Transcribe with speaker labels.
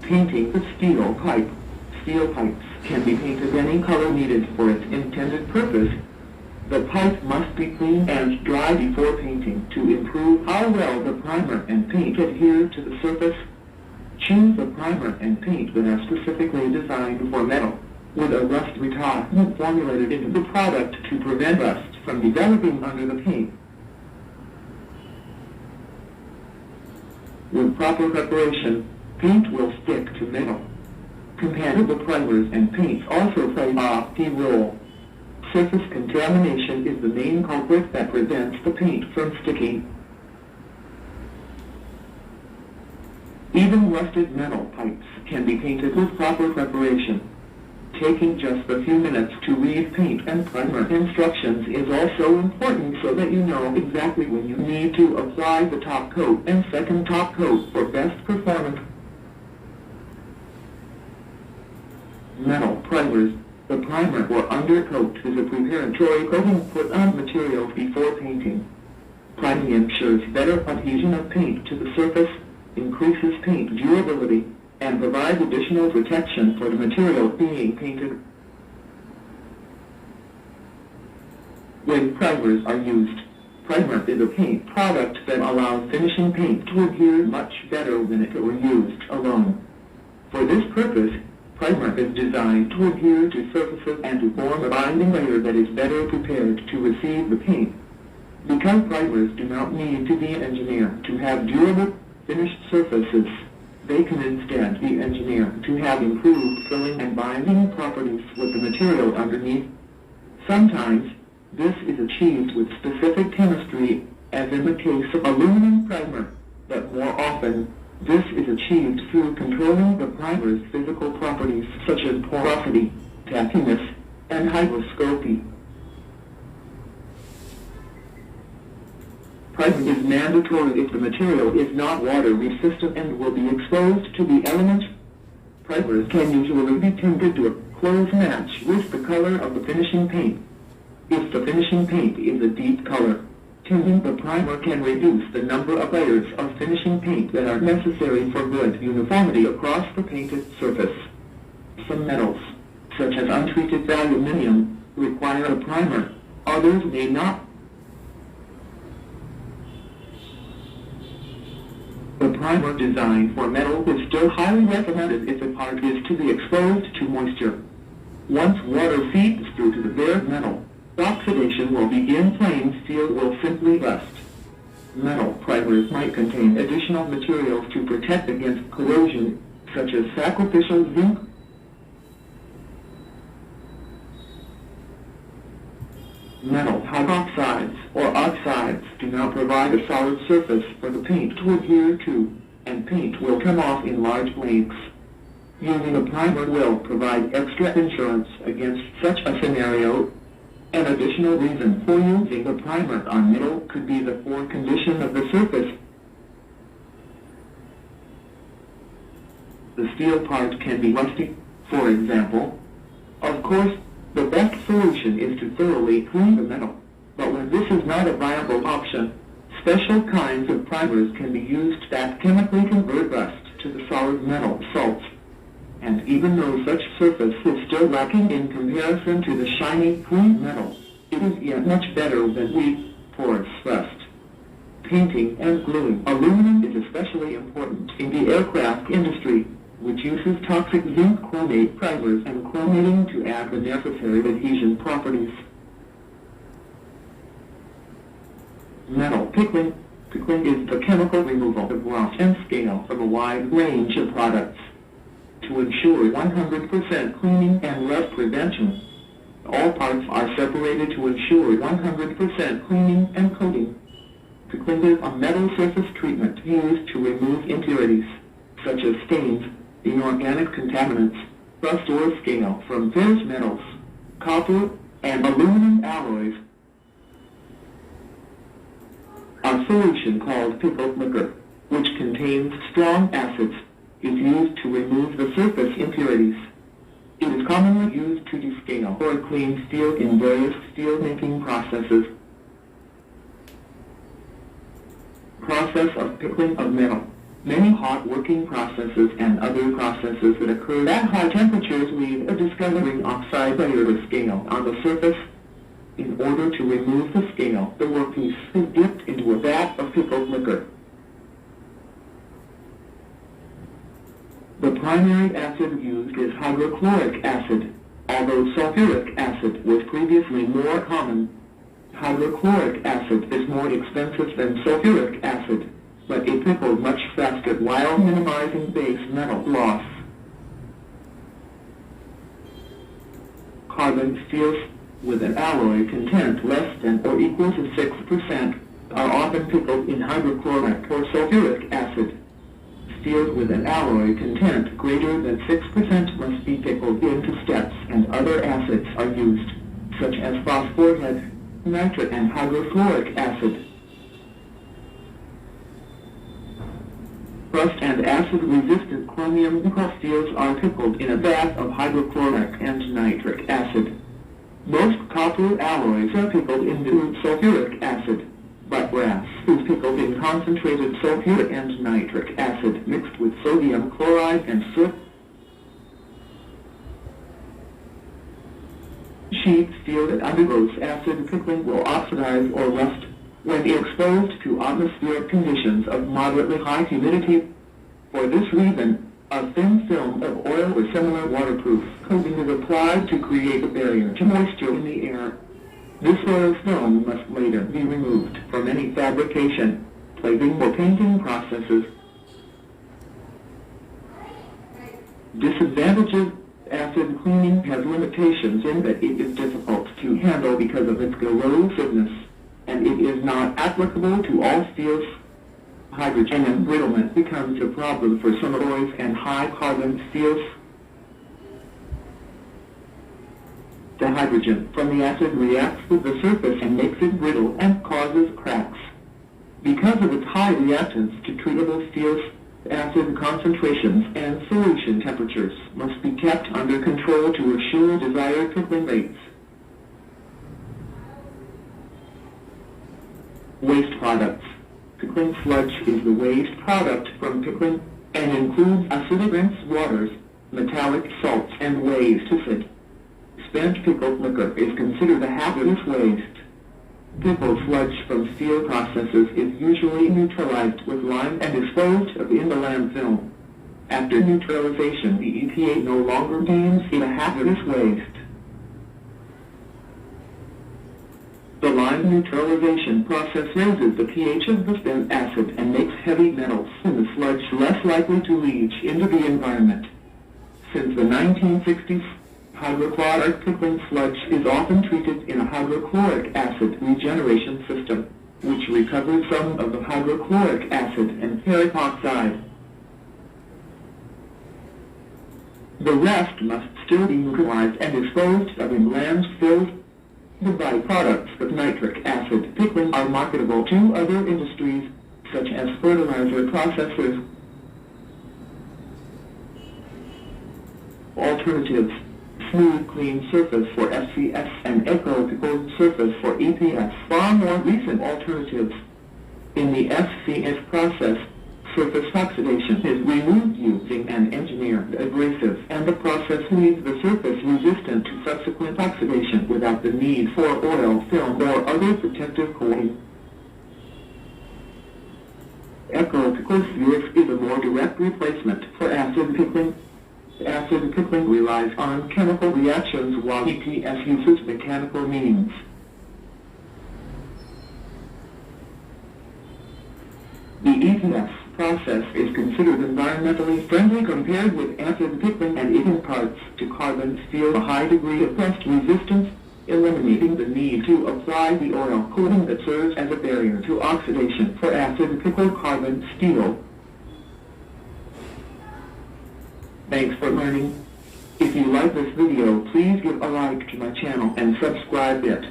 Speaker 1: Painting the steel pipe. Steel pipes can be painted any color needed for its intended purpose. The pipe must be cleaned and dry before painting to improve how well the primer and paint adhere to the surface. Choose a primer and paint that are specifically designed for metal, with a rust retardant formulated into the product to prevent rust from developing under the paint. With proper preparation, paint will stick to metal. Compatible primers and paints also play a key role. Surface contamination is the main culprit that prevents the paint from sticking. Even rusted metal pipes can be painted with proper preparation. Taking just a few minutes to read paint and primer instructions is also important so that you know exactly when you need to apply the top coat and second top coat for best performance. Metal primers. The primer or undercoat is a preparatory coating put on materials before painting. Priming ensures better adhesion of paint to the surface, increases paint durability, and provides additional protection for the material being painted. When primers are used, primer is a paint product that allows finishing paint to adhere much better than if it were used alone. For this purpose, primer is designed to adhere to surfaces and to form a binding layer that is better prepared to receive the paint. Because primers do not need to be engineered to have durable, finished surfaces, they can instead be engineered to have improved filling and binding properties with the material underneath. Sometimes, this is achieved with specific chemistry, as in the case of aluminum primer, but more often, this is achieved through controlling the primer's physical properties such as porosity, tackiness, and hygroscopy. Priming is mandatory if the material is not water resistant and will be exposed to the elements. Primers can usually be tinted to a close match with the color of the finishing paint. If the finishing paint is a deep color, tinting the primer can reduce the number of layers of finishing paint that are necessary for good uniformity across the painted surface. Some metals, such as untreated aluminium, require a primer, others may not. The primer designed for metal is still highly recommended if the part is to be exposed to moisture. Once water seeps through to the bare metal, oxidation will begin. Plain steel will simply rust. Metal primers might contain additional materials to protect against corrosion, such as sacrificial zinc. Metal hydroxides or oxides do not provide a solid surface for the paint to adhere to, and paint will come off in large flakes. Using a primer will provide extra insurance against such a scenario. An additional reason for using a primer on metal could be the poor condition of the surface. The steel part can be rusty, for example. Of course, the best solution is to thoroughly clean the metal, but when this is not a viable option, special kinds of primers can be used that chemically convert rust to the solid metal salts. And even though such surface is still lacking in comparison to the shiny, clean metal, it is yet much better than weak, porous rust. Painting and gluing aluminum is especially important in the aircraft industry, which uses toxic zinc chromate primers and chromating to add the necessary adhesion properties. Metal pickling. Pickling is the chemical removal of rust and scale from a wide range of products. To ensure 100% cleaning and rust prevention, all parts are separated to ensure 100% cleaning and coating. Pickling is a metal surface treatment used to remove impurities, such as stains, inorganic contaminants, rust or scale from ferrous metals, copper, and aluminum alloys. A solution called pickled liquor, which contains strong acids, is used to remove the surface impurities. It is commonly used to descale or clean steel in various steel-making processes. Process of pickling of metal. Many hot working processes and other processes that occur at high temperatures lead to discovering oxide layer or scale on the surface. In order to remove the scale, the workpiece is dipped into a vat of pickled liquor. The primary acid used is hydrochloric acid, although sulfuric acid was previously more common. Hydrochloric acid is more expensive than sulfuric acid, but it pickled much faster while minimizing base metal loss. Carbon steels, with an alloy content less than or equal to 6%, are often pickled in hydrochloric or sulfuric acid. Steels with an alloy content greater than 6% must be pickled into steps, and other acids are used, such as phosphorus, nitric and hydrofluoric acid. Rust and acid-resistant chromium nickel steels are pickled in a bath of hydrochloric and nitric acid. Most copper alloys are pickled into sulfuric acid, but brass is pickled in concentrated sulfuric and nitric acid mixed with sodium chloride and soot. Sheet steel that undergoes acid pickling will oxidize or rust when exposed to atmospheric conditions of moderately high humidity. For this reason, a thin film of oil or similar waterproof coating is applied to create a barrier to moisture in the air. This oil film must later be removed from any fabrication, plating or painting processes. Disadvantages: acid cleaning has limitations in that it is difficult to handle because of its corrosiveness, and it is not applicable to all steels. Hydrogen embrittlement becomes a problem for some alloys and high-carbon steels. The hydrogen from the acid reacts with the surface and makes it brittle and causes cracks. Because of its high reactance to treatable steels, acid concentrations and solution temperatures must be kept under control to assure desired pickling rates. Waste products. Pickling sludge is the waste product from pickling, and includes acidic rinse waters, metallic salts and waste acid. Spent pickled liquor is considered a hazardous waste. Pickled sludge from steel processes is usually neutralized with lime and disposed of in the landfill. After neutralization, the EPA no longer deems it a hazardous waste. The lime neutralization process raises the pH of the spent acid and makes heavy metals in the sludge less likely to leach into the environment. Since the 1960s, hydrochloric pickling sludge is often treated in a hydrochloric acid regeneration system, which recovers some of the hydrochloric acid and ferric oxide. The rest must still be neutralized and disposed of in landfills. The byproducts of nitric acid pickling are marketable to other industries, such as fertilizer processors. Alternatives: smooth clean surface for FCS and eco-pickled surface for EPS. Far more recent alternatives. In the FCS process, surface oxidation is removed using an engineered abrasive, and the process leaves the surface resistant to subsequent oxidation without the need for oil film or other protective coating. Eco-pickled is a more direct replacement for acid pickling. Acid pickling relies on chemical reactions while EPS uses mechanical means. The EPS process is considered environmentally friendly compared with acid pickling, and it imparts to carbon steel a high degree of rust resistance, eliminating the need to apply the oil coating that serves as a barrier to oxidation for acid pickled carbon steel. Thanks for learning. If you like this video, please give a like to my channel and subscribe it.